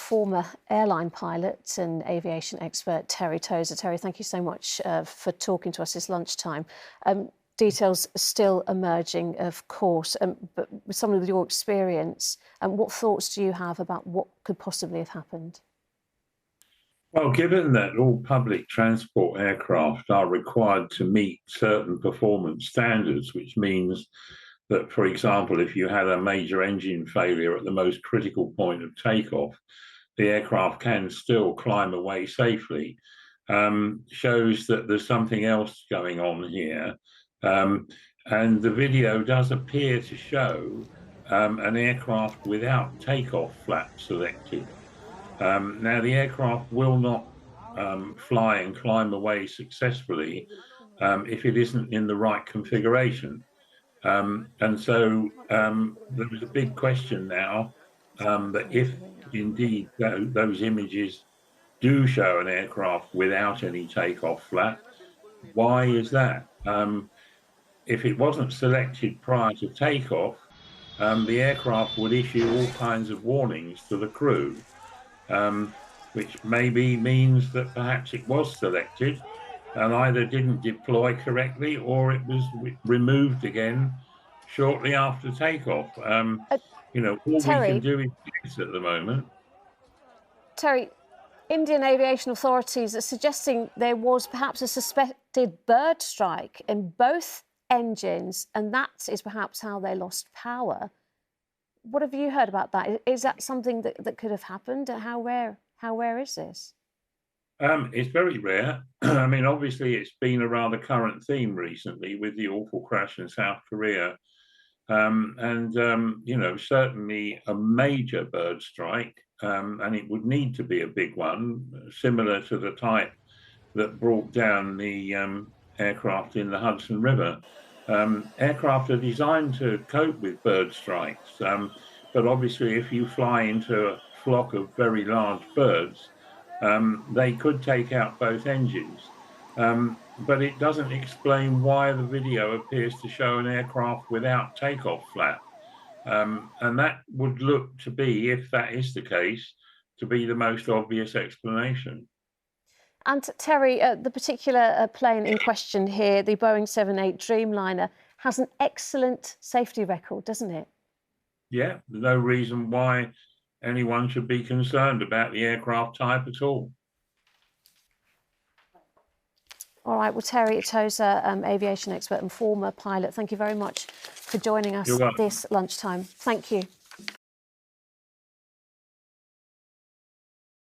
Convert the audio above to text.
former airline pilot and aviation expert Terry Tozer. Terry, thank you so much for talking to us this lunchtime. Details are still emerging, of course, but with some of your experience, what thoughts do you have about what could possibly have happened? Well, given that all public transport aircraft are required to meet certain performance standards, which means that, for example, if you had a major engine failure at the most critical point of takeoff, the aircraft can still climb away safely, shows that there's something else going on here. And the video does appear to show an aircraft without takeoff flap selected. Now, the aircraft will not fly and climb away successfully if it isn't in the right configuration. And so there is a big question now that if indeed those images do show an aircraft without any takeoff flap, why is that? If it wasn't selected prior to takeoff, the aircraft would issue all kinds of warnings to the crew, which maybe means that perhaps it was selected and either didn't deploy correctly or it was removed again shortly after takeoff. All Terry, we can do is guess at the moment. Terry, Indian aviation authorities are suggesting there was perhaps a suspected bird strike in both engines, and that is perhaps how they lost power. What have you heard about that? Is that something that could have happened? How rare is this? It's very rare. I mean, obviously, it's been a rather current theme recently with the awful crash in South Korea. Certainly a major bird strike, and it would need to be a big one, similar to the type that brought down the aircraft in the Hudson River. Aircraft are designed to cope with bird strikes, but obviously if you fly into a flock of very large birds, they could take out both engines. But it doesn't explain why the video appears to show an aircraft without takeoff flap. And that would look to be, if that is the case, to be the most obvious explanation. And Terry, the particular plane in question here, the Boeing 78 Dreamliner, has an excellent safety record, doesn't it? Yeah, there's no reason why anyone should be concerned about the aircraft type at all. All right, well, Terry Tozer, aviation expert and former pilot, thank you very much for joining us this lunchtime. Thank you.